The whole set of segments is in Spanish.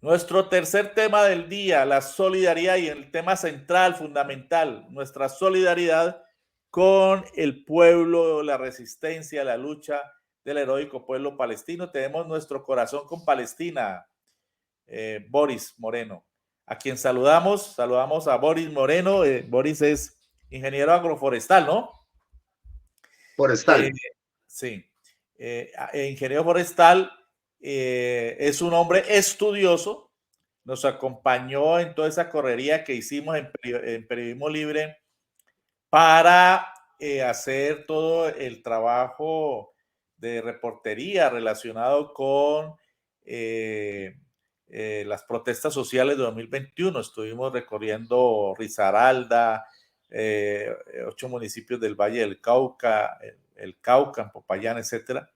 Nuestro tercer tema del día, la solidaridad, y el tema central, fundamental, nuestra solidaridad con el pueblo, la resistencia, la lucha del heroico pueblo palestino. Tenemos nuestro corazón con Palestina, Boris Moreno, a quien saludamos a Boris Moreno. Boris es ingeniero agroforestal, ¿no? Forestal. Sí, ingeniero forestal, es un hombre estudioso, nos acompañó en toda esa correría que hicimos en Periodismo Libre para hacer todo el trabajo de reportería relacionado con las protestas sociales de 2021. Estuvimos recorriendo Risaralda, 8 municipios del Valle del Cauca, el Cauca, en Popayán, etcétera.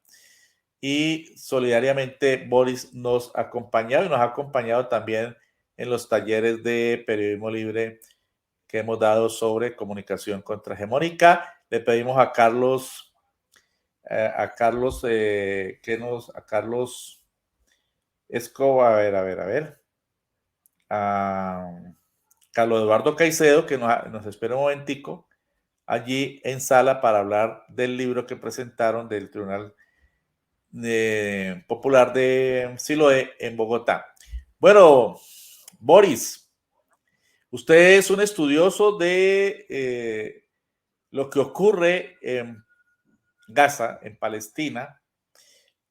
Y solidariamente Boris nos ha acompañado y nos ha acompañado también en los talleres de Periodismo Libre que hemos dado sobre comunicación contrahegemónica. Le pedimos a Carlos, Escobar, a ver, a Carlos Eduardo Caicedo, que nos espera un momentico allí en sala para hablar del libro que presentaron del Tribunal Popular de Siloé en Bogotá. Bueno, Boris, usted es un estudioso de lo que ocurre en Gaza, en Palestina,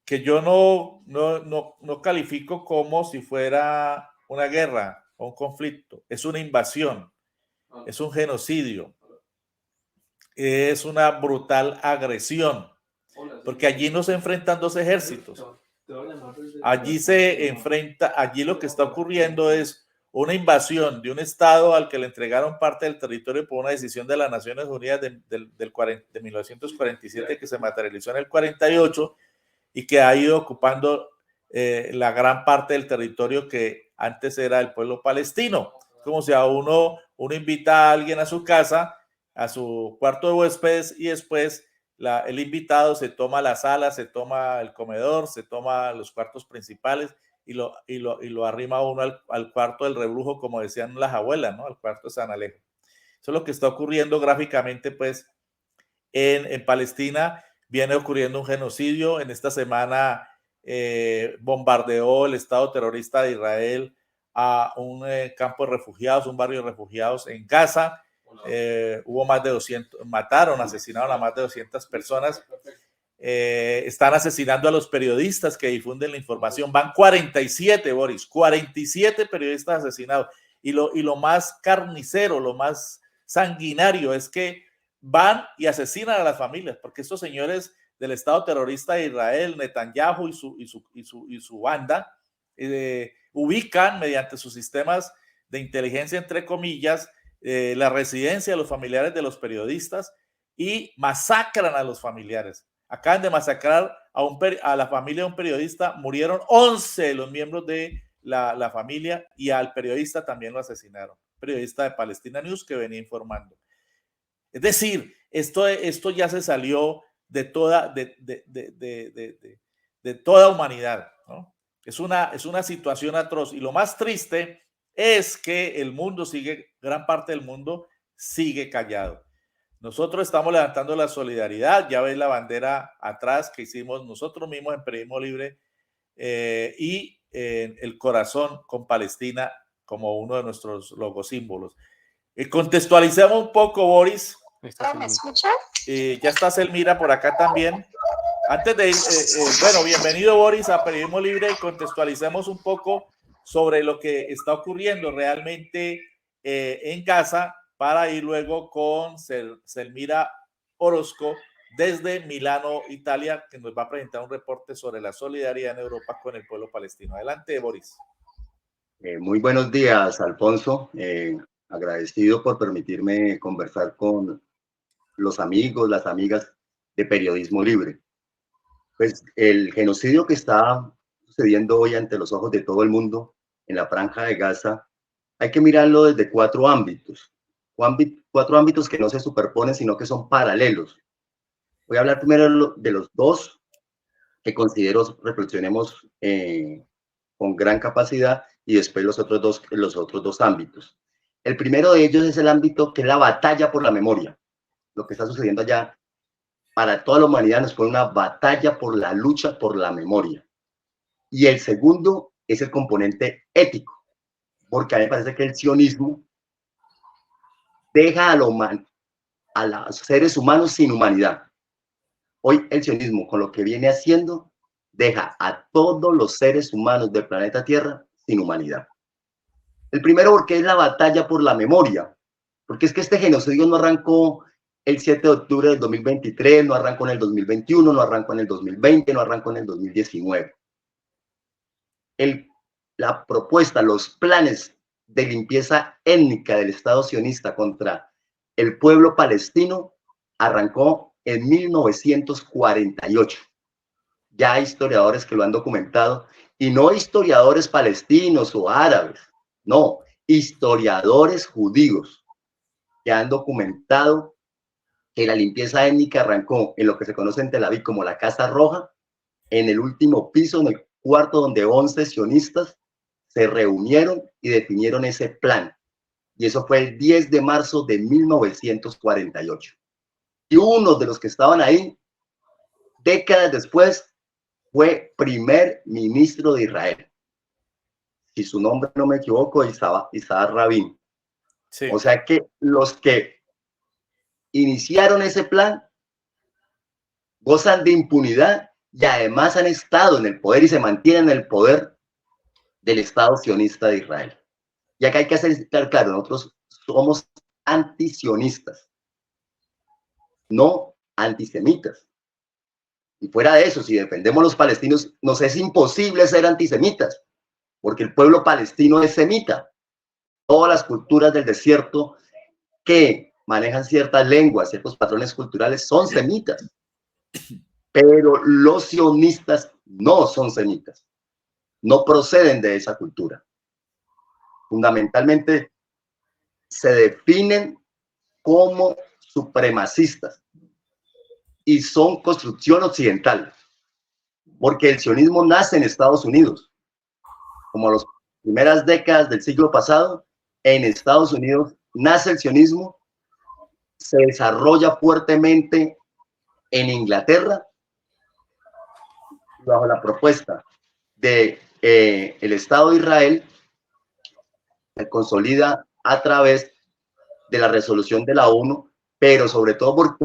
que yo no califico como si fuera una guerra o un conflicto. Es una invasión, es un genocidio, es una brutal agresión, porque allí no se enfrentan dos ejércitos. Allí se enfrenta, allí lo que está ocurriendo es una invasión de un estado al que le entregaron parte del territorio por una decisión de las Naciones Unidas de 1947 que se materializó en el 48 y que ha ido ocupando la gran parte del territorio que antes era el pueblo palestino. Como si a uno invita a alguien a su casa, a su cuarto de huéspedes, y después el invitado se toma la sala, se toma el comedor, se toma los cuartos principales y lo arrima uno al cuarto del rebrujo, como decían las abuelas, ¿no? Al cuarto de San Alejo. Eso es lo que está ocurriendo gráficamente, pues, en Palestina. Viene ocurriendo un genocidio. En esta semana bombardeó el Estado terrorista de Israel a un campo de refugiados, un barrio de refugiados en Gaza. Hubo más de 200, asesinaron a más de 200 personas. Están asesinando a los periodistas que difunden la información. Van 47, Boris, 47 periodistas asesinados. Y lo más carnicero, lo más sanguinario es que van y asesinan a las familias, porque estos señores del Estado terrorista de Israel, Netanyahu y su banda, ubican mediante sus sistemas de inteligencia, entre comillas, la residencia de los familiares de los periodistas y masacran a los familiares. Acaban de masacrar a la familia de un periodista, murieron 11 de los miembros de la familia, y al periodista también lo asesinaron, periodista de Palestina News que venía informando. Es decir, esto ya se salió de toda humanidad, ¿no? Es una situación atroz, y lo más triste es que el mundo gran parte del mundo sigue callado. Nosotros estamos levantando la solidaridad, ya ves la bandera atrás que hicimos nosotros mismos en Periodismo Libre, y el corazón con Palestina como uno de nuestros logosímbolos. Contextualicemos un poco, Boris. ¿Me escucha? Ya está Selmira por acá también. Antes de ir, bueno, bienvenido, Boris, a Periodismo Libre, y contextualicemos un poco sobre lo que está ocurriendo realmente en Gaza, para ir luego con Selmira Orozco desde Milano, Italia, que nos va a presentar un reporte sobre la solidaridad en Europa con el pueblo palestino. Adelante, Boris. Muy buenos días, Alfonso. Agradecido por permitirme conversar con los amigos, las amigas de Periodismo Libre. Pues el genocidio que está sucediendo hoy ante los ojos de todo el mundo en la Franja de Gaza, hay que mirarlo desde cuatro ámbitos que no se superponen, sino que son paralelos. Voy a hablar primero de los dos que considero reflexionemos con gran capacidad, y después los otros dos ámbitos. El primero de ellos es el ámbito que es la batalla por la memoria. Lo que está sucediendo allá para toda la humanidad nos pone una batalla por la lucha por la memoria. Y el segundo es el componente ético, porque a mí me parece que el sionismo deja a los seres humanos sin humanidad. Hoy el sionismo, con lo que viene haciendo, deja a todos los seres humanos del planeta Tierra sin humanidad. El primero, porque es la batalla por la memoria, porque es que este genocidio no arrancó el 7 de octubre del 2023, no arrancó en el 2021, no arrancó en el 2020, no arrancó en el 2019. La propuesta, los planes de limpieza étnica del Estado sionista contra el pueblo palestino arrancó en 1948. Ya hay historiadores que lo han documentado, y no historiadores palestinos o árabes, no, historiadores judíos que han documentado que la limpieza étnica arrancó en lo que se conoce en Tel Aviv como la Casa Roja, en el último piso, en el cuarto donde 11 sionistas se reunieron y definieron ese plan. Y eso fue el 10 de marzo de 1948. Y uno de los que estaban ahí, décadas después, fue primer ministro de Israel. Si su nombre no me equivoco, Isaac Rabin. Sí. O sea que los que iniciaron ese plan gozan de impunidad y además han estado en el poder y se mantienen en el poder del Estado sionista de Israel. Y acá hay que hacer claro, nosotros somos antisionistas, no antisemitas. Y fuera de eso, si defendemos a los palestinos, nos es imposible ser antisemitas, porque el pueblo palestino es semita. Todas las culturas del desierto que manejan ciertas lenguas, ciertos patrones culturales, son semitas. Pero los sionistas no son semitas, no proceden de esa cultura. Fundamentalmente se definen como supremacistas y son construcción occidental, porque el sionismo nace en Estados Unidos. Como las primeras décadas del siglo pasado, en Estados Unidos nace el sionismo, se desarrolla fuertemente en Inglaterra, bajo la propuesta de el Estado de Israel, se consolida a través de la resolución de la ONU, pero sobre todo porque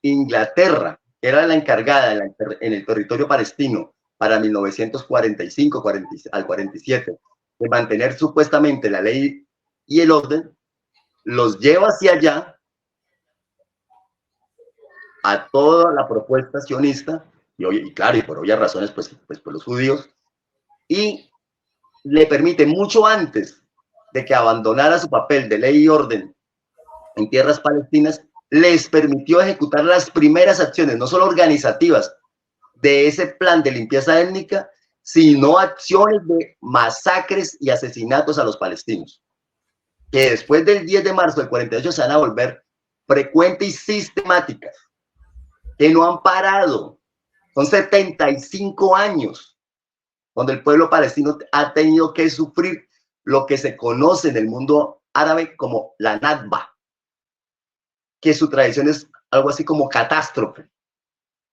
Inglaterra era la encargada en el territorio palestino para 1945 al 47 de mantener supuestamente la ley y el orden, los lleva hacia allá a toda la propuesta sionista, y claro, y por obvias razones, pues por los judíos, y le permite mucho antes de que abandonara su papel de ley y orden en tierras palestinas, les permitió ejecutar las primeras acciones, no solo organizativas, de ese plan de limpieza étnica, sino acciones de masacres y asesinatos a los palestinos, que después del 10 de marzo del 48 se van a volver frecuentes y sistemáticas, que no han parado. Son 75 años donde el pueblo palestino ha tenido que sufrir lo que se conoce en el mundo árabe como la Nakba, que su tradición es algo así como catástrofe.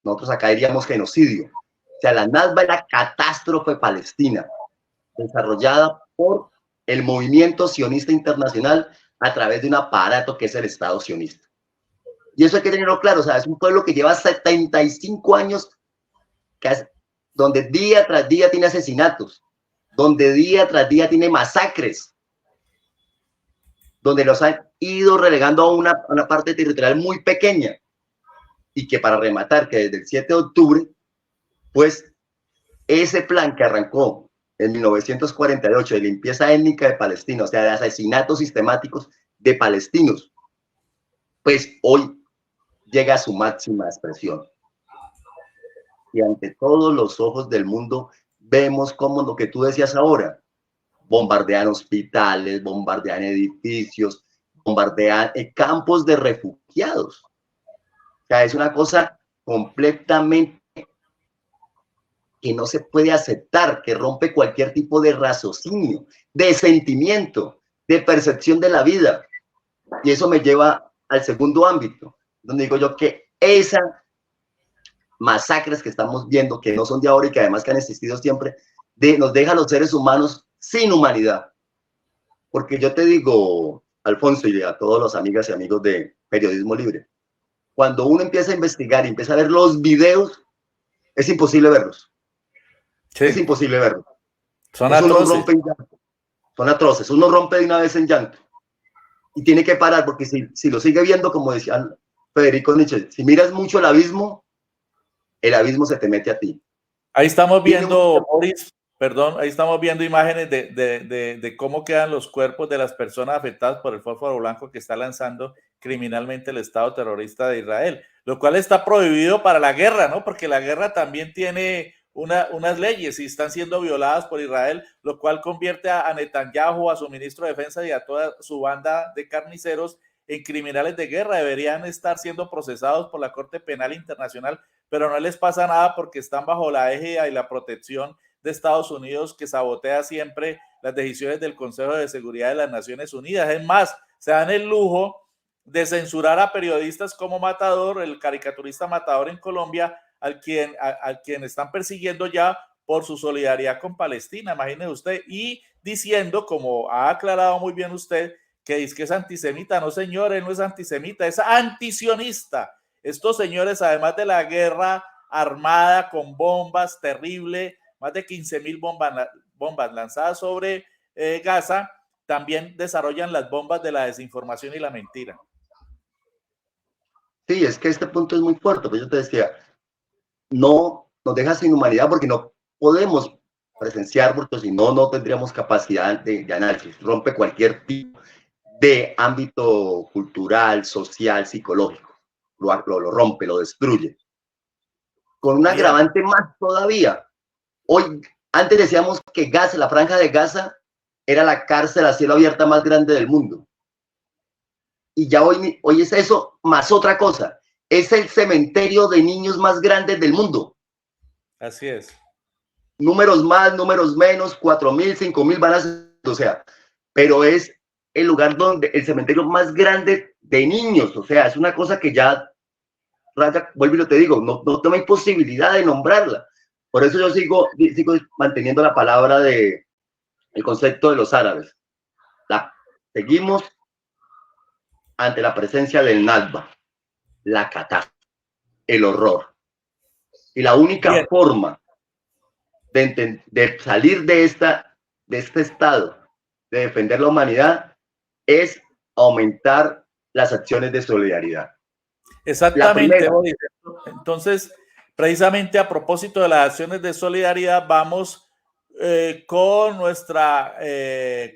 Nosotros acá diríamos genocidio. O sea, la Nakba es la catástrofe palestina, desarrollada por el movimiento sionista internacional a través de un aparato que es el Estado sionista. Y eso hay que tenerlo claro, o sea, es un pueblo que lleva 75 años, donde día tras día tiene asesinatos, donde día tras día tiene masacres, donde los han ido relegando a una parte territorial muy pequeña, y que para rematar, que desde el 7 de octubre, pues ese plan que arrancó en 1948 de limpieza étnica de Palestina, o sea, de asesinatos sistemáticos de palestinos, pues hoy llega a su máxima expresión. Y ante todos los ojos del mundo vemos como lo que tú decías ahora, bombardean hospitales, bombardean edificios, bombardean campos de refugiados. O sea, es una cosa completamente que no se puede aceptar, que rompe cualquier tipo de raciocinio, de sentimiento, de percepción de la vida. Y eso me lleva al segundo ámbito, donde digo yo que esas masacres que estamos viendo, que no son de ahora y que además que han existido siempre, nos deja a los seres humanos sin humanidad. Porque yo te digo, Alfonso, y a todos los amigas y amigos de Periodismo Libre, cuando uno empieza a investigar y empieza a ver los videos, es imposible verlos. Sí. Es imposible verlos. Son atroces. Uno rompe en llanto. Son atroces. Uno rompe de una vez en llanto. Y tiene que parar, porque si lo sigue viendo, como decía Federico Nietzsche, si miras mucho el abismo se te mete a ti. Ahí estamos viendo, Boris, perdón, ahí estamos viendo imágenes de cómo quedan los cuerpos de las personas afectadas por el fósforo blanco que está lanzando criminalmente el Estado terrorista de Israel, lo cual está prohibido para la guerra, ¿no? Porque la guerra también tiene unas leyes y están siendo violadas por Israel, lo cual convierte a Netanyahu, a su ministro de Defensa y a toda su banda de carniceros en criminales de guerra. Deberían estar siendo procesados por la Corte Penal Internacional, pero no les pasa nada porque están bajo la égida y la protección de Estados Unidos, que sabotea siempre las decisiones del Consejo de Seguridad de las Naciones Unidas. Es más, se dan el lujo de censurar a periodistas como Matador, el caricaturista Matador en Colombia, al quien están persiguiendo ya por su solidaridad con Palestina, imagínese usted, y diciendo, como ha aclarado muy bien usted, que dice que es antisemita. No, señor, él no es antisemita, es antisionista. Estos señores, además de la guerra armada con bombas terrible, más de 15,000 bombas lanzadas sobre Gaza, también desarrollan las bombas de la desinformación y la mentira. Sí, es que este punto es muy fuerte, pero yo te decía, no nos deja sin humanidad porque no podemos presenciar, porque si no, no tendríamos capacidad de análisis. Rompe cualquier tipo de ámbito cultural, social, psicológico. Lo rompe, lo destruye. Con un agravante más todavía. Hoy, antes decíamos que Gaza, la franja de Gaza, era la cárcel a cielo abierto más grande del mundo. Y ya hoy es eso más otra cosa. Es el cementerio de niños más grande del mundo. Así es. Números más, números menos, 4,000, 5,000 van a ser, o sea, pero es el lugar donde el cementerio más grande de niños, o sea, es una cosa que ya, vuelvo y lo te digo, no hay posibilidad de nombrarla. Por eso yo sigo manteniendo la palabra el concepto de los árabes. Seguimos ante la presencia del Nakba, la catástrofe, el horror. Y la única forma de salir de este estado, de defender la humanidad, es aumentar las acciones de solidaridad. Exactamente. Entonces, precisamente a propósito de las acciones de solidaridad, vamos con nuestra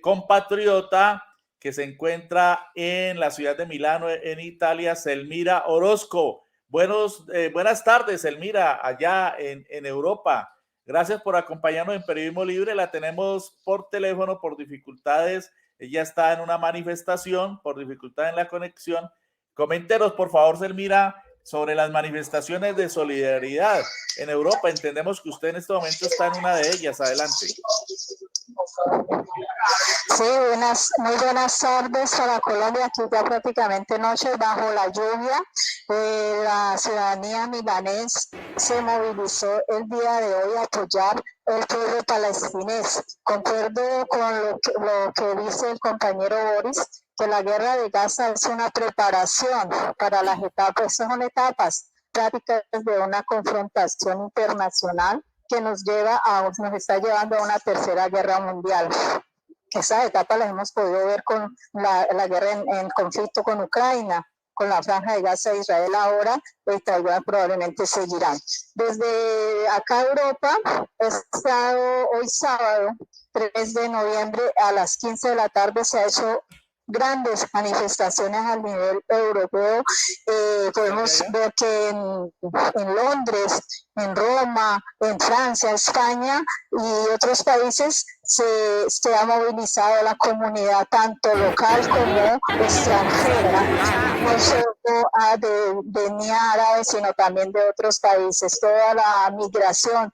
compatriota que se encuentra en la ciudad de Milano, en Italia, Selmira Orozco. Buenas tardes, Selmira, allá en Europa. Gracias por acompañarnos en Periodismo Libre. La tenemos por teléfono por dificultades. Ella está en una manifestación por dificultad en la conexión. Coméntenos, por favor, Selmira, sobre las manifestaciones de solidaridad en Europa. Entendemos que usted en este momento está en una de ellas. Adelante. Sí, muy buenas tardes para Colombia. Aquí ya prácticamente noche bajo la lluvia. La ciudadanía milanés se movilizó el día de hoy a apoyar el pueblo palestinés. Concuerdo con lo que dice el compañero Boris, que la guerra de Gaza es una preparación para las etapas, son etapas prácticas de una confrontación internacional que nos está llevando a una tercera guerra mundial. Esas etapas las hemos podido ver con la guerra en conflicto con Ucrania, con la franja de Gaza de Israel ahora, y Taiwán probablemente seguirán. Desde acá Europa, he estado hoy sábado, 3 de noviembre, a las 15 de la tarde se ha hecho grandes manifestaciones a nivel europeo. Podemos ver que en Londres, en Roma, en Francia, España y otros países se ha movilizado la comunidad tanto local como extranjera, no solo de etnia árabe, sino también de otros países. Toda la migración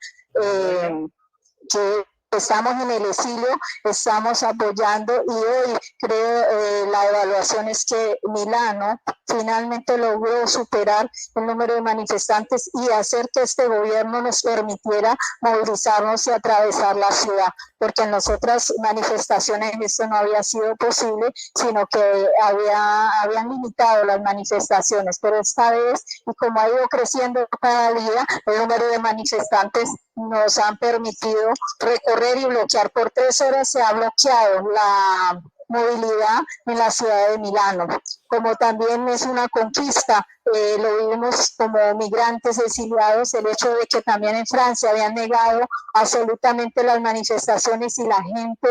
que estamos en el exilio, estamos apoyando, y hoy creo la evaluación es que Milano finalmente logró superar el número de manifestantes y hacer que este gobierno nos permitiera movilizarnos y atravesar la ciudad, porque en las otras manifestaciones esto no había sido posible, sino que habían limitado las manifestaciones, pero esta vez, y como ha ido creciendo cada día, el número de manifestantes nos han permitido recorrer y bloquear. Por 3 horas se ha bloqueado la movilidad en la ciudad de Milano. Como también es una conquista, lo vivimos como migrantes exiliados, el hecho de que también en Francia habían negado absolutamente las manifestaciones y la gente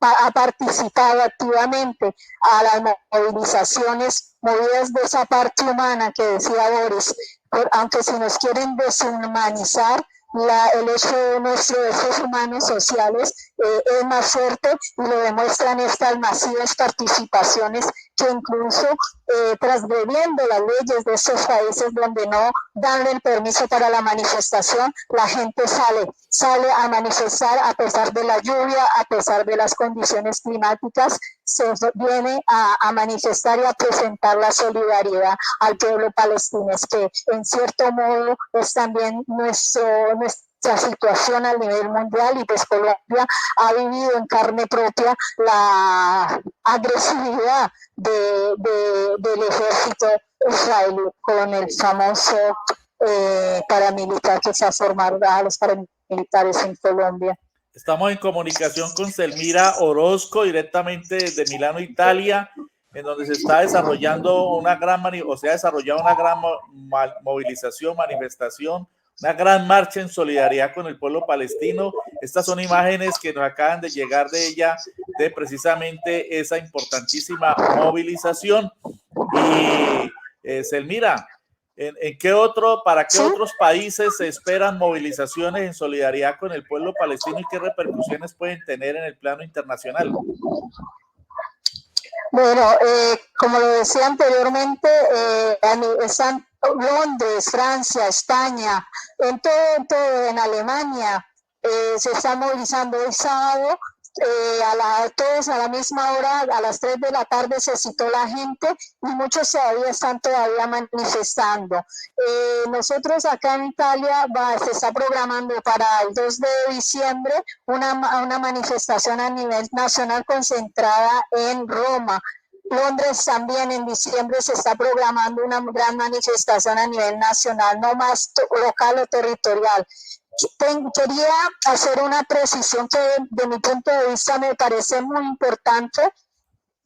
ha participado activamente a las movilizaciones movidas de esa parte humana que decía Boris. Aunque si nos quieren deshumanizar, el hecho de nuestros derechos humanos sociales es más fuerte, y lo demuestran estas masivas participaciones que incluso transgrediendo las leyes de estos países donde no dan el permiso para la manifestación, la gente sale a manifestar a pesar de la lluvia, a pesar de las condiciones climáticas, se viene a manifestar y a presentar la solidaridad al pueblo palestino, que en cierto modo es también nuestra situación a nivel mundial, y pues Colombia ha vivido en carne propia la agresividad del ejército israelí con el famoso paramilitar que se ha formado a los paramilitares en Colombia. Estamos en comunicación con Selmira Orozco, directamente desde Milano, Italia, en donde se está desarrollando una gran movilización, manifestación, una gran marcha en solidaridad con el pueblo palestino. Estas son imágenes que nos acaban de llegar de ella, de precisamente esa importantísima movilización. Y Selmira, ¿para qué otros países se esperan movilizaciones en solidaridad con el pueblo palestino y qué repercusiones pueden tener en el plano internacional? Bueno, como lo decía anteriormente, están Londres, Francia, España, en Alemania, se está movilizando el sábado. Todos a la misma hora, a las 3 de la tarde se citó la gente, y muchos están todavía manifestando. Nosotros acá en Italia se está programando para el 2 de diciembre una manifestación a nivel nacional concentrada en Roma. Londres también en diciembre se está programando una gran manifestación a nivel nacional, no más local o territorial. Quería hacer una precisión que de mi punto de vista me parece muy importante,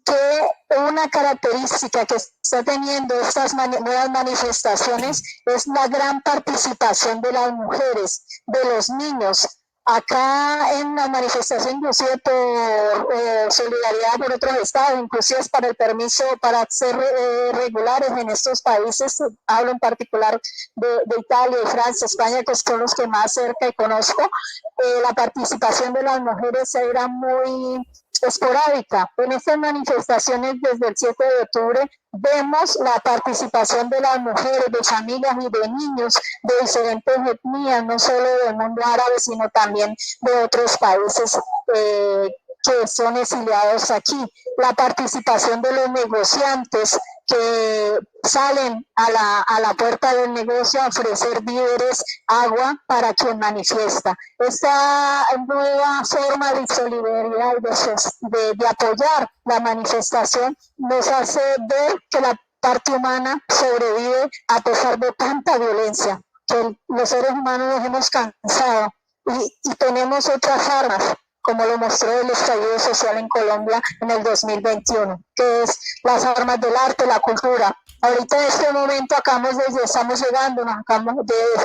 que una característica que está teniendo estas nuevas manifestaciones es la gran participación de las mujeres, de los niños. Acá en la manifestación, inclusive por solidaridad por otros estados, inclusive es para el permiso para ser regulares en estos países, hablo en particular de Italia, y Francia, España, que son los que más cerca y conozco, la participación de las mujeres era muy esporádica. En estas manifestaciones desde el 7 de octubre vemos la participación de las mujeres, de familias y de niños de diferentes etnias, no solo del mundo árabe, sino también de otros países que son exiliados aquí. La participación de los negociantes que salen a la puerta del negocio a ofrecer víveres, agua para quien manifiesta. Esta nueva forma de solidaridad de apoyar la manifestación nos hace ver que la parte humana sobrevive a pesar de tanta violencia, que los seres humanos nos hemos cansado y tenemos otras armas, como lo mostró el estallido social en Colombia en el 2021, que es las armas del arte, la cultura. Ahorita en este momento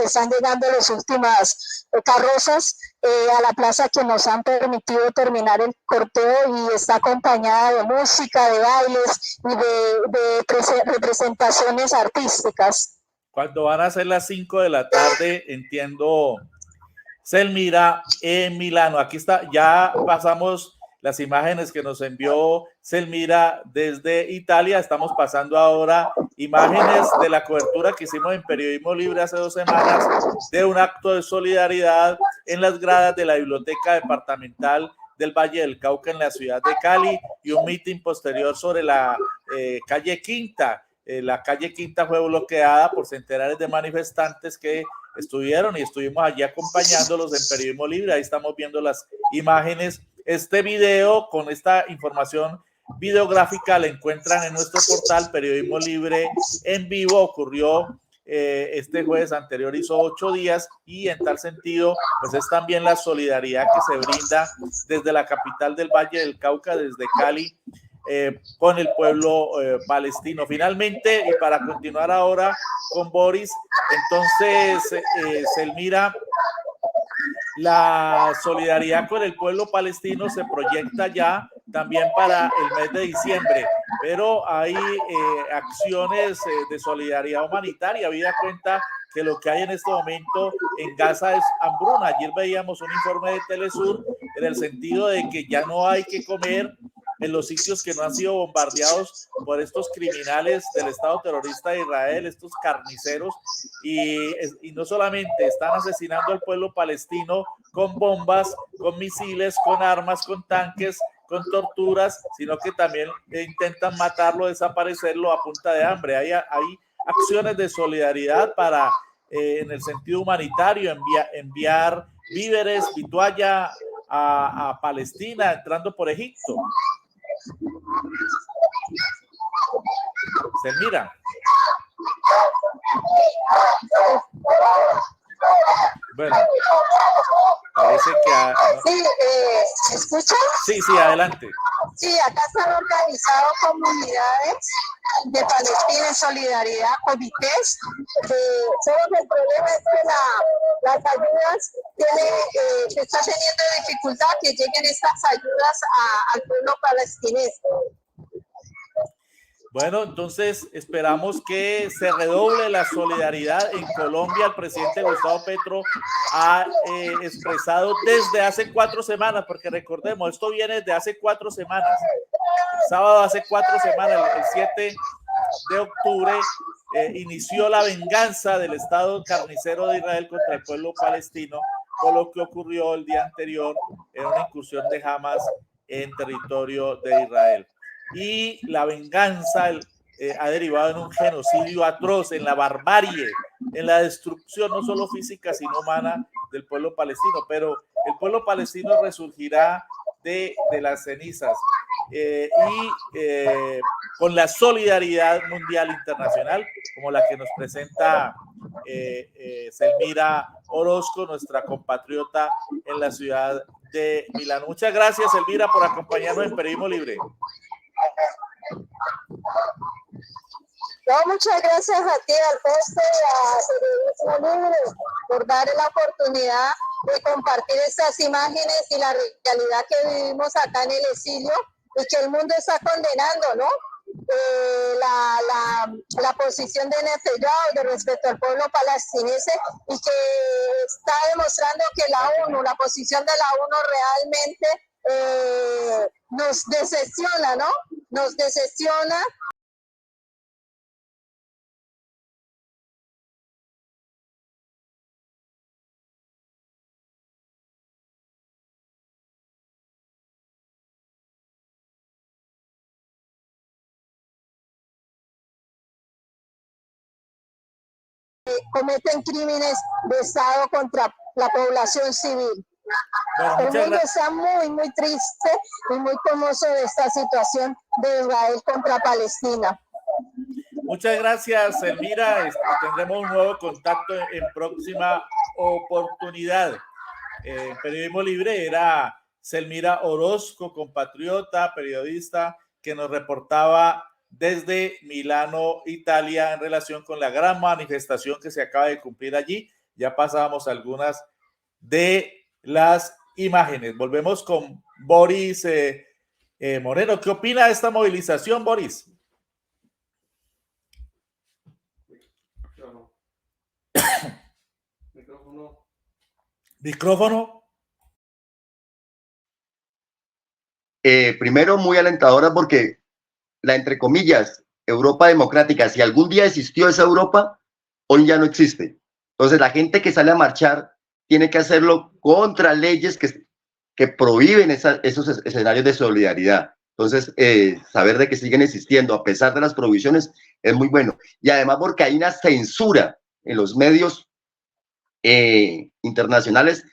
están llegando las últimas carrozas a la plaza que nos han permitido terminar el corteo, y está acompañada de música, de bailes y de representaciones artísticas. Cuando van a ser las 5 de la tarde, entiendo, Selmira, en Milano. Aquí está, ya pasamos las imágenes que nos envió Selmira desde Italia. Estamos pasando ahora imágenes de la cobertura que hicimos en Periodismo Libre hace 2 semanas de un acto de solidaridad en las gradas de la Biblioteca Departamental del Valle del Cauca en la ciudad de Cali y un mitin posterior sobre la calle Quinta. La calle Quinta fue bloqueada por centenares de manifestantes que estuvimos allí acompañándolos en Periodismo Libre. Ahí estamos viendo las imágenes. Este video con esta información videográfica la encuentran en nuestro portal Periodismo Libre en vivo. Ocurrió este jueves anterior, hizo 8 días, y en tal sentido pues es también la solidaridad que se brinda desde la capital del Valle del Cauca, desde Cali, con el pueblo palestino. Finalmente, y para continuar ahora con Boris, entonces Selmira, la solidaridad con el pueblo palestino se proyecta ya también para el mes de diciembre, pero hay acciones de solidaridad humanitaria. Habida cuenta que lo que hay en este momento en Gaza es hambruna. Ayer veíamos un informe de Telesur en el sentido de que ya no hay que comer en los sitios que no han sido bombardeados por estos criminales del Estado terrorista de Israel, estos carniceros, y no solamente están asesinando al pueblo palestino con bombas, con misiles, con armas, con tanques, con torturas, sino que también intentan matarlo, desaparecerlo a punta de hambre. Hay acciones de solidaridad para, en el sentido humanitario, enviar víveres, vitualla a Palestina, entrando por Egipto. Selmira. Bueno, parece que... Sí, ¿escuchan? Sí, adelante. Sí, acá se han organizado comunidades de Palestina en solidaridad, comités. Solo que el problema es que las ayudas que está teniendo dificultad que lleguen estas ayudas al pueblo palestinés. Bueno, entonces esperamos que se redoble la solidaridad. En Colombia, el presidente Gustavo Petro ha expresado desde hace 4 semanas, porque recordemos, esto viene desde hace 4 semanas. El sábado hace 4 semanas, el 7 de octubre, inició la venganza del Estado carnicero de Israel contra el pueblo palestino por lo que ocurrió el día anterior en una incursión de Hamas en territorio de Israel. Y la venganza ha derivado en un genocidio atroz, en la barbarie, en la destrucción no solo física sino humana del pueblo palestino, pero el pueblo palestino resurgirá de las cenizas con la solidaridad mundial internacional como la que nos presenta Selmira Orozco, nuestra compatriota en la ciudad de Milán. Muchas gracias, Selmira, por acompañarnos en Periodismo Libre. No, muchas gracias a ti, Alfonso, a Periodismo Libre, por darle la oportunidad de compartir estas imágenes y la realidad que vivimos acá en el exilio y que el mundo está condenando, ¿no? La posición de Netanyahu de respecto al pueblo palestinense, y que está demostrando que la ONU, la posición de la ONU realmente nos decepciona, ¿no? Nos decepciona. Cometen crímenes de Estado contra la población civil. Bueno, el mundo está muy, muy triste y muy conmoso de esta situación de Israel contra Palestina. Muchas gracias, Elvira. Tendremos un nuevo contacto en próxima oportunidad. Periodismo Libre era Selmira Orozco, compatriota, periodista, que nos reportaba desde Milano, Italia, en relación con la gran manifestación que se acaba de cumplir allí. Ya pasábamos algunas de las imágenes. Volvemos con Boris Moreno. ¿Qué opina de esta movilización, Boris? Micrófono. Primero, muy alentadora porque la, entre comillas, Europa democrática, si algún día existió esa Europa, hoy ya no existe. Entonces, la gente que sale a marchar tiene que hacerlo contra leyes que prohíben esos escenarios de solidaridad. Entonces, saber de que siguen existiendo a pesar de las prohibiciones es muy bueno. Y además porque hay una censura en los medios internacionales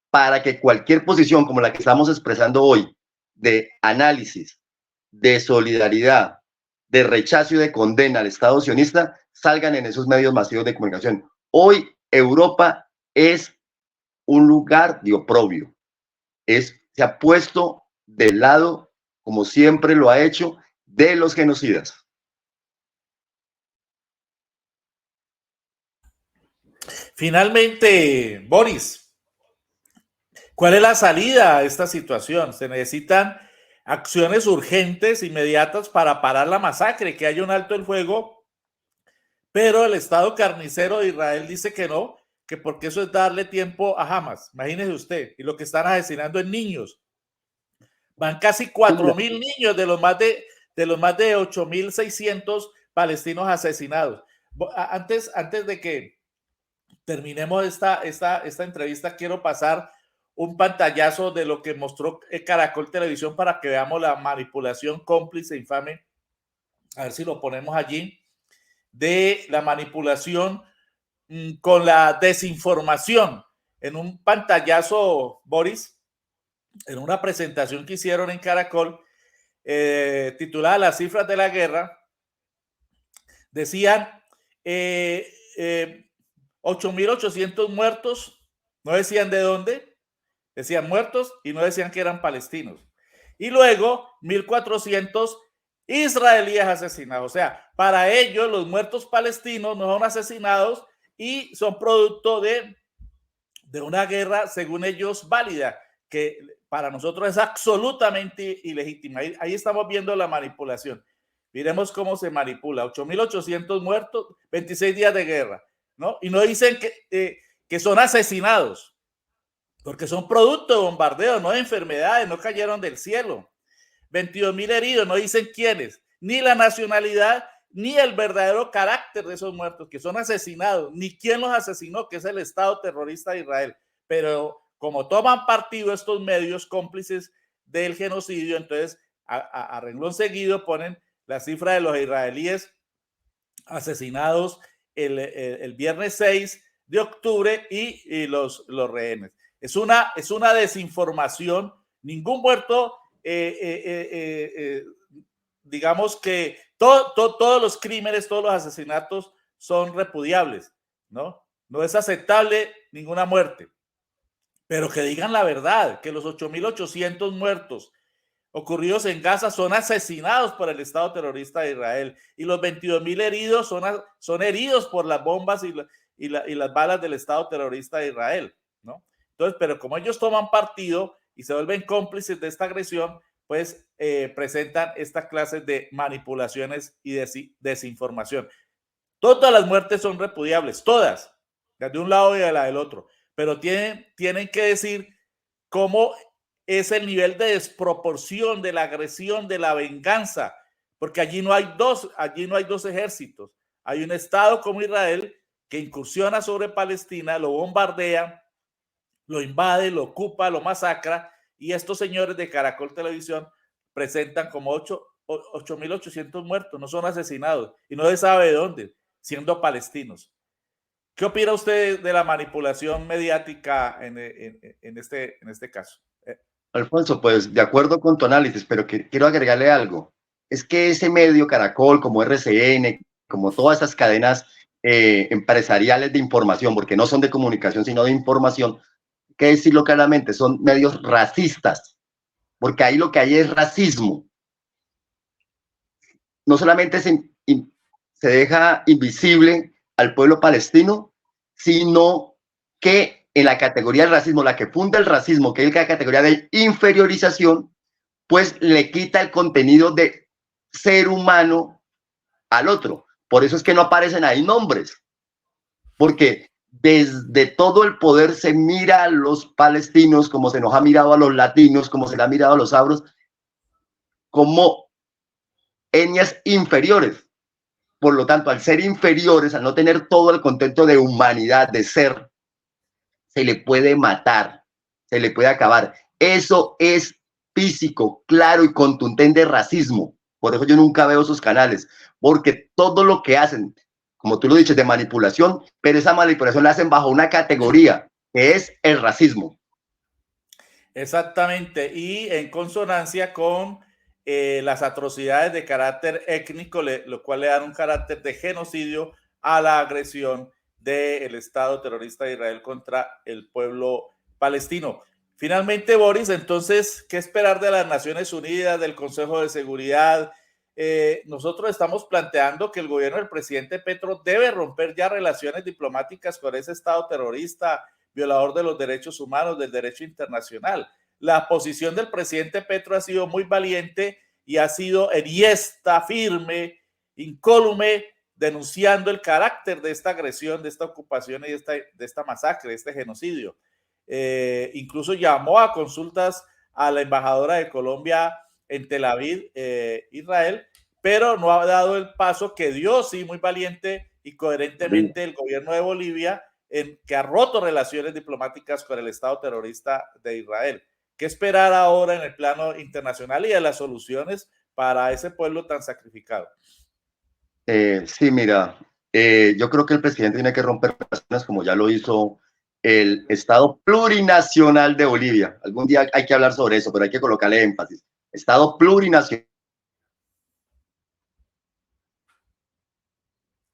para que cualquier posición como la que estamos expresando hoy, de análisis, de solidaridad, de rechazo y de condena al Estado sionista, salgan en esos medios masivos de comunicación. Hoy Europa es un lugar de oprobio. Se ha puesto del lado, como siempre lo ha hecho, de los genocidas. Finalmente, Boris, ¿cuál es la salida a esta situación? Se necesitan acciones urgentes, inmediatas para parar la masacre, que haya un alto el fuego, pero el Estado carnicero de Israel dice que no, que porque eso es darle tiempo a Hamas. Imagínese usted, y lo que están asesinando en niños. Van casi 4.000 niños de los más de 8.600 palestinos asesinados. Antes de que terminemos esta entrevista, quiero pasar un pantallazo de lo que mostró Caracol Televisión para que veamos la manipulación cómplice infame. A ver si lo ponemos allí, de la manipulación con la desinformación. En un pantallazo, Boris, en una presentación que hicieron en Caracol, titulada Las cifras de la guerra, decían 8.800 muertos, no decían de dónde, decían muertos y no decían que eran palestinos. Y luego 1.400 israelíes asesinados. O sea, para ellos los muertos palestinos no son asesinados y son producto de una guerra, según ellos, válida, que para nosotros es absolutamente ilegítima. Ahí estamos viendo la manipulación. Miremos cómo se manipula. 8.800 muertos, 26 días de guerra, ¿no? Y no dicen que son asesinados, porque son producto de bombardeos, no de enfermedades, no cayeron del cielo. 22.000 heridos, no dicen quiénes, ni la nacionalidad, ni el verdadero carácter de esos muertos, que son asesinados, ni quién los asesinó, que es el Estado terrorista de Israel. Pero como toman partido estos medios cómplices del genocidio, entonces a renglón seguido ponen la cifra de los israelíes asesinados el viernes 6 de octubre y los rehenes. Es una desinformación. Ningún muerto, digamos que todos los crímenes, todos los asesinatos son repudiables, ¿no? No es aceptable ninguna muerte. Pero que digan la verdad, que los 8.800 muertos ocurridos en Gaza son asesinados por el Estado terrorista de Israel y los 22.000 heridos son heridos por las bombas y las balas del Estado terrorista de Israel, ¿no? Entonces, pero como ellos toman partido y se vuelven cómplices de esta agresión, pues presentan estas clases de manipulaciones y desinformación. Todas las muertes son repudiables, todas, de un lado y de la del otro, pero tienen que decir cómo es el nivel de desproporción, de la agresión, de la venganza, porque allí no hay dos ejércitos. Hay un Estado como Israel que incursiona sobre Palestina, lo bombardea, lo invade, lo ocupa, lo masacra, y estos señores de Caracol Televisión presentan como 8.800 muertos, no son asesinados, y no se sabe de dónde, siendo palestinos. ¿Qué opina usted de la manipulación mediática en este caso? Alfonso, pues de acuerdo con tu análisis, pero quiero agregarle algo. Es que ese medio Caracol, como RCN, como todas esas cadenas empresariales de información, porque no son de comunicación, sino de información, hay que decirlo claramente, son medios racistas, porque ahí lo que hay es racismo. No solamente se deja invisible al pueblo palestino, sino que en la categoría del racismo, la que funda el racismo, que es la categoría de inferiorización, pues le quita el contenido de ser humano al otro. Por eso es que no aparecen ahí nombres, porque desde todo el poder se mira a los palestinos como se nos ha mirado a los latinos, como se le ha mirado a los afros, como etnias inferiores. Por lo tanto, al ser inferiores, al no tener todo el contexto de humanidad, de ser, se le puede matar, se le puede acabar. Eso es físico, claro y contundente racismo. Por eso yo nunca veo sus canales, porque todo lo que hacen, como tú lo dices, de manipulación, pero esa manipulación la hacen bajo una categoría, que es el racismo. Exactamente, y en consonancia con las atrocidades de carácter étnico, lo cual le dan un carácter de genocidio a la agresión del Estado terrorista de Israel contra el pueblo palestino. Finalmente, Boris, entonces, ¿qué esperar de las Naciones Unidas, del Consejo de Seguridad? Nosotros estamos planteando que el gobierno del presidente Petro debe romper ya relaciones diplomáticas con ese Estado terrorista, violador de los derechos humanos, del derecho internacional. La posición del presidente Petro ha sido muy valiente y ha sido enhiesta, firme, incólume, denunciando el carácter de esta agresión, de esta ocupación y de esta masacre, de este genocidio. Incluso llamó a consultas a la embajadora de Colombia en Tel Aviv, Israel, pero no ha dado el paso que dio, sí, muy valiente y coherentemente el gobierno de Bolivia, que ha roto relaciones diplomáticas con el Estado terrorista de Israel. ¿Qué esperar ahora en el plano internacional y de las soluciones para ese pueblo tan sacrificado? Sí, mira, yo creo que el presidente tiene que romper relaciones como ya lo hizo el Estado plurinacional de Bolivia. Algún día hay que hablar sobre eso, pero hay que colocarle énfasis. Estado plurinacional.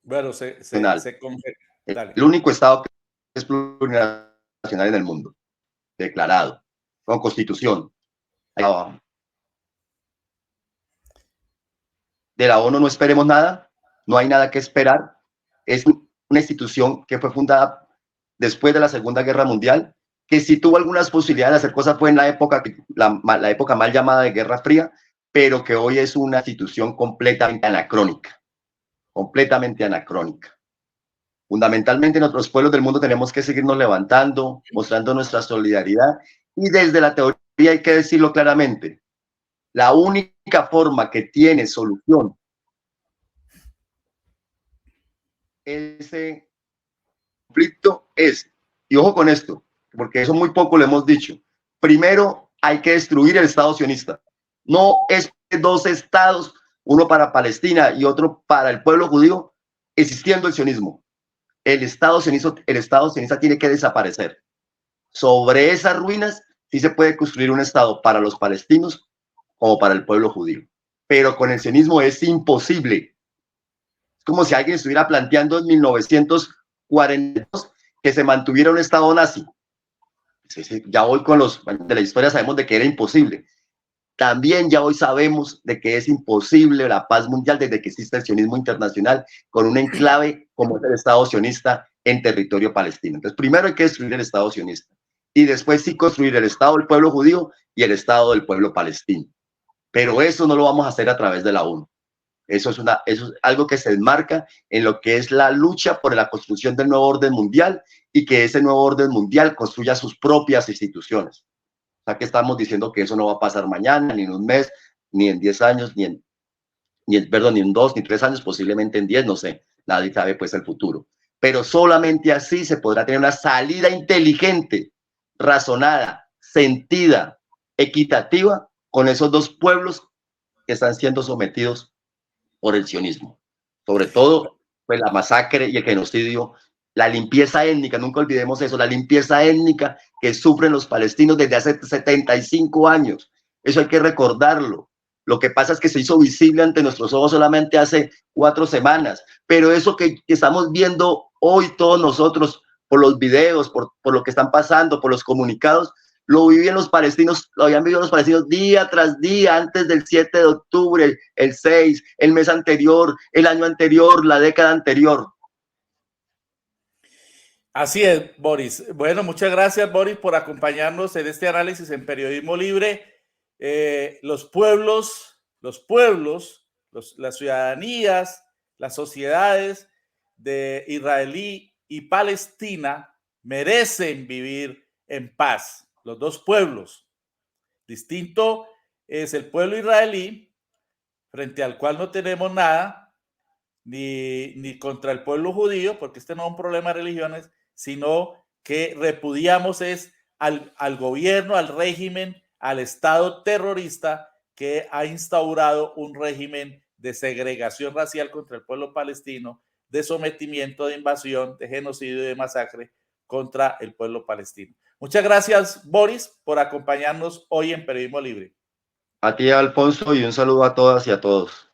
Bueno, el único Estado que es plurinacional en el mundo, declarado, con constitución. De la ONU no esperemos nada, no hay nada que esperar. Es una institución que fue fundada después de la Segunda Guerra Mundial, que sí tuvo algunas posibilidades de hacer cosas, fue en la época mal llamada de Guerra Fría, pero que hoy es una institución completamente anacrónica. Fundamentalmente, nuestros pueblos del mundo tenemos que seguirnos levantando, mostrando nuestra solidaridad, y desde la teoría hay que decirlo claramente, la única forma que tiene solución ese conflicto es, y ojo con esto, porque eso muy poco lo hemos dicho, primero hay que destruir el Estado sionista. No es dos estados, uno para Palestina y otro para el pueblo judío, existiendo el sionismo. El Estado sionista tiene que desaparecer. Sobre esas ruinas sí se puede construir un Estado para los palestinos como para el pueblo judío. Pero con el sionismo es imposible. Es como si alguien estuviera planteando en 1942 que se mantuviera un Estado nazi. Sí, ya hoy con los de la historia sabemos de que era imposible. También ya hoy sabemos de que es imposible la paz mundial desde que existe el sionismo internacional con un enclave como el Estado sionista en territorio palestino. Entonces, primero hay que destruir el Estado sionista y después sí construir el Estado del pueblo judío y el Estado del pueblo palestino. Pero eso no lo vamos a hacer a través de la ONU. Eso es algo que se enmarca en lo que es la lucha por la construcción del nuevo orden mundial y que ese nuevo orden mundial construya sus propias instituciones. O sea que estamos diciendo que eso no va a pasar mañana, ni en un mes, ni en 10 años, ni en 2, ni 3 años, posiblemente en 10, no sé. Nadie sabe pues el futuro. Pero solamente así se podrá tener una salida inteligente, razonada, sentida, equitativa con esos dos pueblos que están siendo sometidos por el sionismo. Sobre todo, pues la masacre y el genocidio, la limpieza étnica, nunca olvidemos eso, la limpieza étnica que sufren los palestinos desde hace 75 años. Eso hay que recordarlo. Lo que pasa es que se hizo visible ante nuestros ojos solamente hace 4 semanas, pero eso que estamos viendo hoy todos nosotros por los videos, por lo que están pasando, por los comunicados, lo vivían los palestinos, lo habían vivido los palestinos día tras día, antes del 7 de octubre, el 6, el mes anterior, el año anterior, la década anterior. Así es, Boris. Bueno, muchas gracias, Boris, por acompañarnos en este análisis en Periodismo Libre. Los pueblos, las ciudadanías, las sociedades de israelí y Palestina merecen vivir en paz. Los dos pueblos. Distinto es el pueblo israelí frente al cual no tenemos nada, ni contra el pueblo judío, porque este no es un problema de religiones, sino que repudiamos es al gobierno, al régimen, al Estado terrorista que ha instaurado un régimen de segregación racial contra el pueblo palestino, de sometimiento, de invasión, de genocidio y de masacre contra el pueblo palestino. Muchas gracias, Boris, por acompañarnos hoy en Periodismo Libre. A ti, Alfonso, y un saludo a todas y a todos.